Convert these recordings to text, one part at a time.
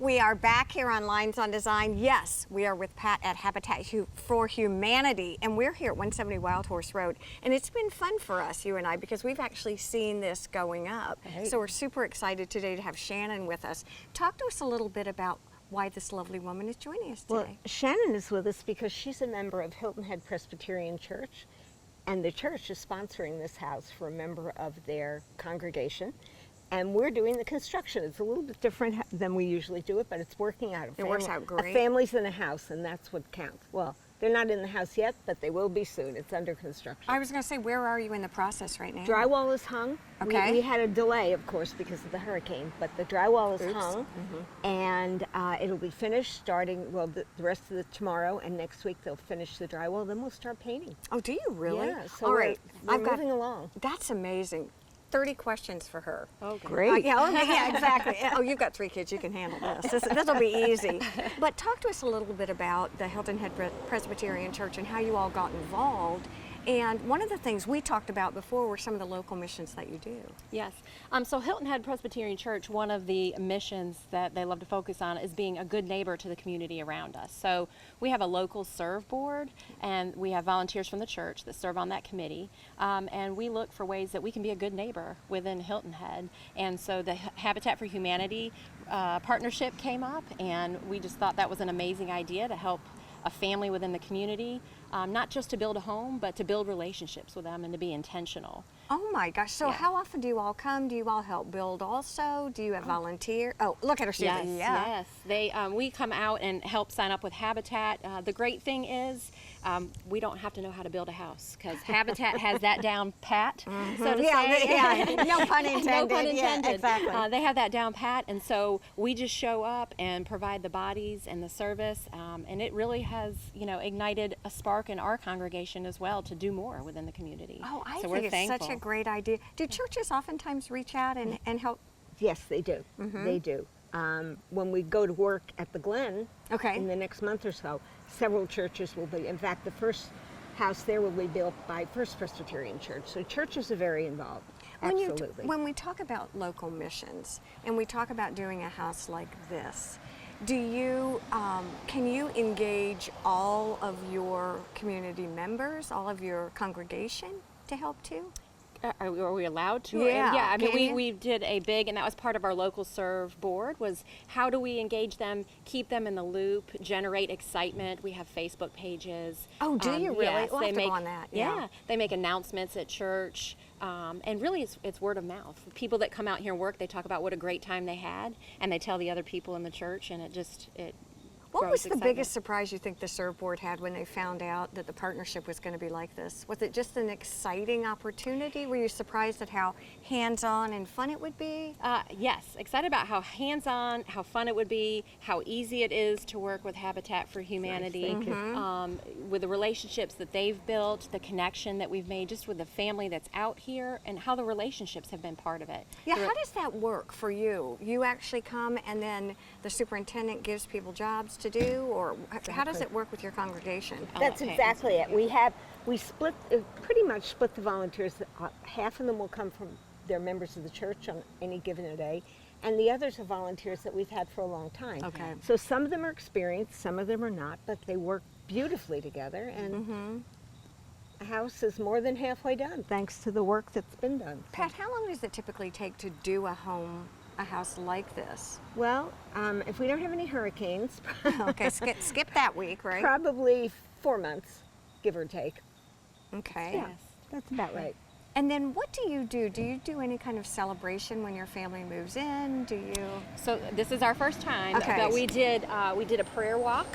We are back here on Lines on Design. Yes, we are with Pat at Habitat for Humanity, and we're here at 170 Wild Horse Road. And it's been fun for us, you and I, because we've actually seen this going up. Right. So we're super excited today to have Shannon with us. Talk to us a little bit about why this lovely woman is joining us today. Well, Shannon is with us because she's a member of Hilton Head Presbyterian Church, and the church is sponsoring this house for a member of their congregation. And we're doing the construction. It's a little bit different than we usually do it, but it's working out. It works out great. A family's in a house, and that's what counts. Well, they're not in the house yet, but they will be soon. It's under construction. I was going to say, where are you in the process right now? Drywall is hung. Okay. We had a delay, of course, because of the hurricane, but the drywall is hung, and it'll be finished starting, well, the rest of tomorrow, and next week they'll finish the drywall. Then we'll start painting. Oh, do you really? Yeah. So all right. We're moving along. That's amazing. 30 questions for her. Oh, great. Yeah, exactly. Oh, you've got 3 kids. You can handle this. This'll be easy. But talk to us a little bit about the Hilton Head Presbyterian Church and how you all got involved. And one of the things we talked about before were some of the local missions that you do. Yes. So Hilton Head Presbyterian Church, one of the missions that they love to focus on is being a good neighbor to the community around us. So we have a local serve board, and we have volunteers from the church that serve on that committee. And we look for ways that we can be a good neighbor within Hilton Head. And so the Habitat for Humanity partnership came up, and we just thought that was an amazing idea to help a family within the community, not just to build a home, but to build relationships with them and to be intentional. Oh my gosh, so how often do you all come? Do you all help build also? Do you have volunteer? Oh, look at her, yes, Susie. Yes, we come out and help sign up with Habitat. The great thing is we don't have to know how to build a house because Habitat has that down pat, so to say. Yeah, no pun intended. No pun intended. Yeah, exactly. They have that down pat, and so we just show up and provide the bodies and the service, and it really has, ignited a spark in our congregation as well to do more within the community. Oh, I so think we're it's thankful. such a great idea. Do churches oftentimes reach out and help? Yes, they do. They do. When we go to work at the Glen in the next month or so, several churches will be, in fact, the first house there will be built by First Presbyterian Church. So churches are very involved. Absolutely. When we talk about local missions and we talk about doing a house like this, do you, can you engage all of your community members, all of your congregation to help too? Are we allowed to? Yeah. I mean, we did a big, and that was part of our local serve board, was how do we engage them, keep them in the loop, generate excitement. We have Facebook pages. Oh, do you really? Yes, we'll have to go on that. Yeah, they make announcements at church. And really, it's word of mouth. People that come out here and work, they talk about what a great time they had, and they tell the other people in the church, and it What was the excitement. biggest surprise you think the serve board had when they found out that the partnership was going to be like this? Was it just an exciting opportunity? Were you surprised at how hands-on and fun it would be? Yes, excited about how hands-on, how fun it would be, how easy it is to work with Habitat for Humanity, with the relationships that they've built, the connection that we've made just with the family that's out here, and how the relationships have been part of it. Yeah, how does that work for you? You actually come and then the superintendent gives people jobs to do, or how does it work with your congregation? That's exactly it. We split, pretty much split the volunteers. Half of them will come from their members of the church on any given day, and the others are volunteers that we've had for a long time. Okay. So some of them are experienced, some of them are not, but they work beautifully together, and the house is more than halfway done, thanks to the work that's been done. Pat, how long does it typically take to do a house like this? Well, if we don't have any hurricanes, Okay, skip that week, right? probably 4 months, give or take. Okay. Yeah, that's about right. And then what do you do? Do you do any kind of celebration when your family moves in? Do you? So this is our first time, Okay. but we did a prayer walk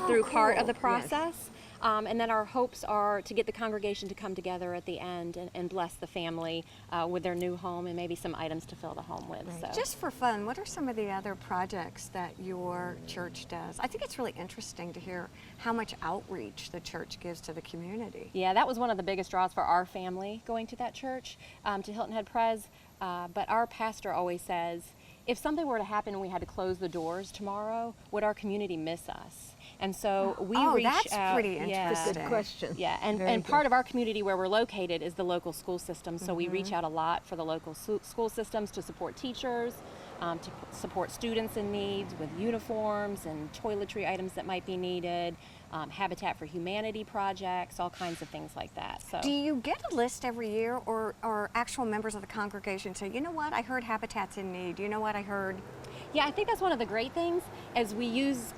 through part of the process. And then our hopes are to get the congregation to come together at the end and bless the family with their new home and maybe some items to fill the home with. Right. So. Just for fun, what are some of the other projects that your church does? I think it's really interesting to hear how much outreach the church gives to the community. Yeah, that was one of the biggest draws for our family going to that church, to Hilton Head Pres. But our pastor always says, if something were to happen and we had to close the doors tomorrow, would our community miss us? And so we reach out. That's pretty interesting. That's a good question. Yeah, and part of our community where we're located is the local school system. So we reach out a lot for the local school systems to support teachers, to support students in needs with uniforms and toiletry items that might be needed, Habitat for Humanity projects, all kinds of things like that. So, do you get a list every year, or actual members of the congregation say, you know what, I heard Habitat's in need, you know what I heard? Yeah, I think that's one of the great things, as we use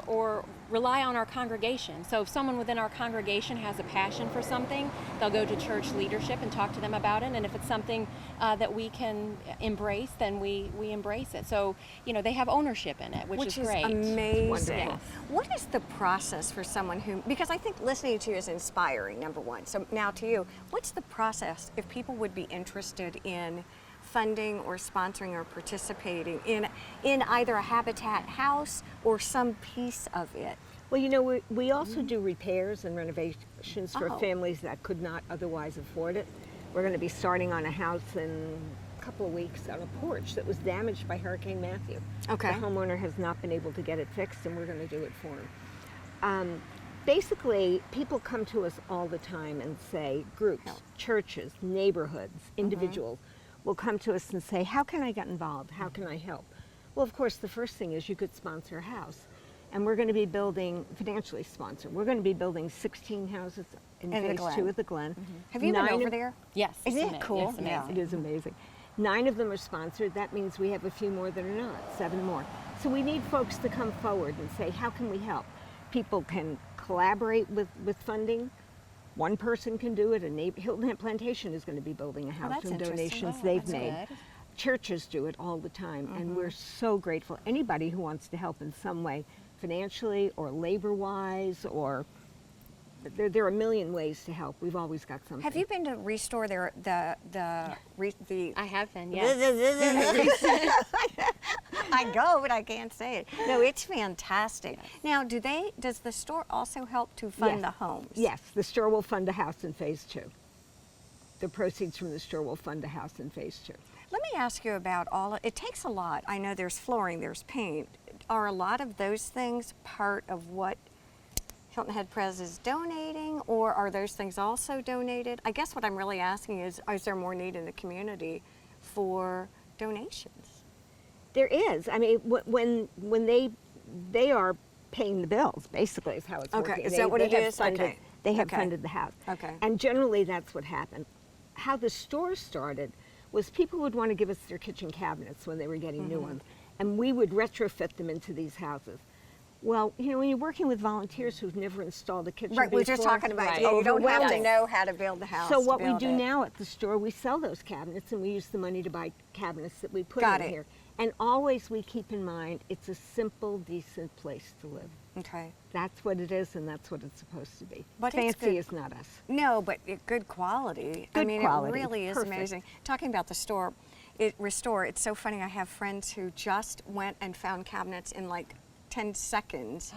or rely on our congregation. So if someone within our congregation has a passion for something, they'll go to church leadership and talk to them about it. And if it's something that we can embrace, then we embrace it. So, you know, they have ownership in it, which is great. Amazing. Yes. What is the process for someone who, because I think listening to you is inspiring, number one. So now to you, what's the process if people would be interested in funding or sponsoring or participating in either a Habitat house or some piece of it? Well, you know, we also do repairs and renovations for families that could not otherwise afford it. We're going to be starting on a house in a couple of weeks on a porch that was damaged by Hurricane Matthew. Okay. The homeowner has not been able to get it fixed, and we're going to do it for him. Basically, people come to us all the time and say, groups, churches, neighborhoods, individuals, will come to us and say, how can I get involved? How can I help? Well, of course, the first thing is you could sponsor a house. And we're going to be building, financially sponsored, we're going to be building 16 houses in phase 2 of the Glen. Have you been over there? Yes. Isn't it cool? It's amazing. It is amazing. 9 of them are sponsored. That means we have a few more that are not, 7 more. So we need folks to come forward and say, how can we help? People can collaborate with funding. One person can do it. Hilton Head Plantation is going to be building a house that's from interesting. donations Oh, they've that's made. good. Churches do it all the time, and we're so grateful. Anybody who wants to help in some way, financially or labor-wise, or there are a million ways to help. We've always got something. Have you been to Restore the I have been, yes. I go, but I can't say it. No, it's fantastic. Now, does the store also help to fund the homes? Yes, the store will fund a house in phase 2. The proceeds from the store will fund a house in phase 2. Let me ask you about it takes a lot. I know there's flooring, there's paint. Are a lot of those things part of what Hilton Head Pres is donating, or are those things also donated? I guess what I'm really asking is there more need in the community for donations? There is. I mean, when they are paying the bills, basically, is how it's working. Okay, is that what it is? Okay. They have funded the house. Okay. And generally, that's what happened. How the store started was people would want to give us their kitchen cabinets when they were getting new ones, and we would retrofit them into these houses. Well, you know, when you're working with volunteers who've never installed a kitchen Right, before, we're just talking about Right. you don't have to overwhelming. know how to build the house. So to what we build do it. now at the store, we sell those cabinets, and we use the money to buy cabinets that we put Got in it. here. And always we keep in mind, it's a simple, decent place to live. Okay. That's what it is, and that's what it's supposed to be. But it's fancy good. is not us. No, but good quality. I Good mean, quality. it really is Perfect. amazing. Talking about the store, Restore, it's so funny. I have friends who just went and found cabinets in like 10 seconds.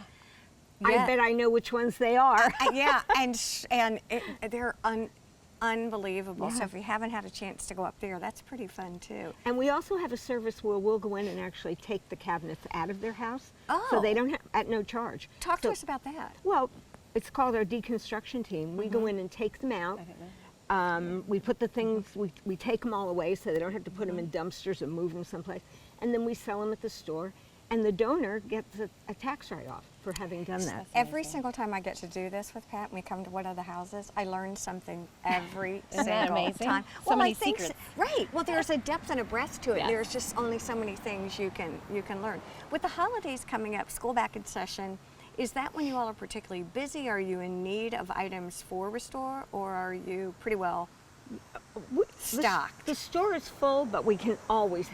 I bet I know which ones they are. Yeah, they're unbelievable. So if you haven't had a chance to go up there, that's pretty fun too. And we also have a service where we'll go in and actually take the cabinets out of their house, Oh. so they don't have at no charge. Talk to So- us about that. Well, it's called our deconstruction team. We go in and take them out. We put the things, we take them all away so they don't have to put them in dumpsters and move them someplace. And then we sell them at the store, and the donor gets a tax write-off for having done that. Every single time I get to do this with Pat, and we come to one of the houses, I learn something every Isn't that single amazing? time. So many I think secrets. right. Well, there's a depth and a breadth to it. Yes. There's just only so many things you can learn. With the holidays coming up, school back in session, is that when you all are particularly busy? Are you in need of items for Restore, or are you pretty well stocked? The store is full, but we can always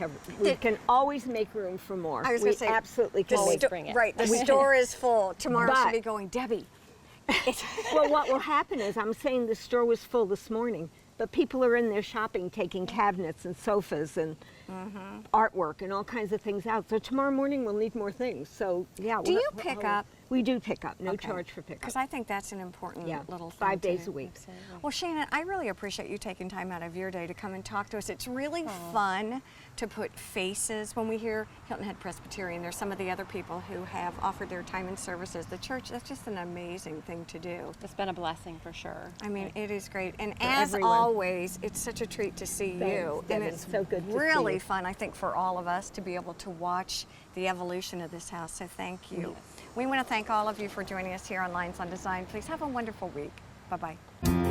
make room for more. I was we going to say, absolutely can. always bring it. Right, the store is full. Tomorrow she'll But- be going, Debbie. Well, what will happen is, I'm saying the store was full this morning, but people are in there shopping, taking cabinets and sofas and artwork and all kinds of things out. So tomorrow morning we'll need more things. So yeah. Do you pick up We do pick up, no charge for pickup. Because I think that's an important little thing. 5 days too. a week. Absolutely. Well, Shannon, I really appreciate you taking time out of your day to come and talk to us. It's really fun to put faces when we hear Hilton Head Presbyterian. There's some of the other people who have offered their time and services. The church, that's just an amazing thing to do. It's been a blessing for sure. I mean, it is great. And For as everyone. always, it's such a treat to see Thanks, you. Devin. And it's So good to see really you. fun, I think, for all of us to be able to watch the evolution of this house. So thank you. Yes. We want to thank all of you for joining us here on Lynes on Design. Please have a wonderful week. Bye-bye.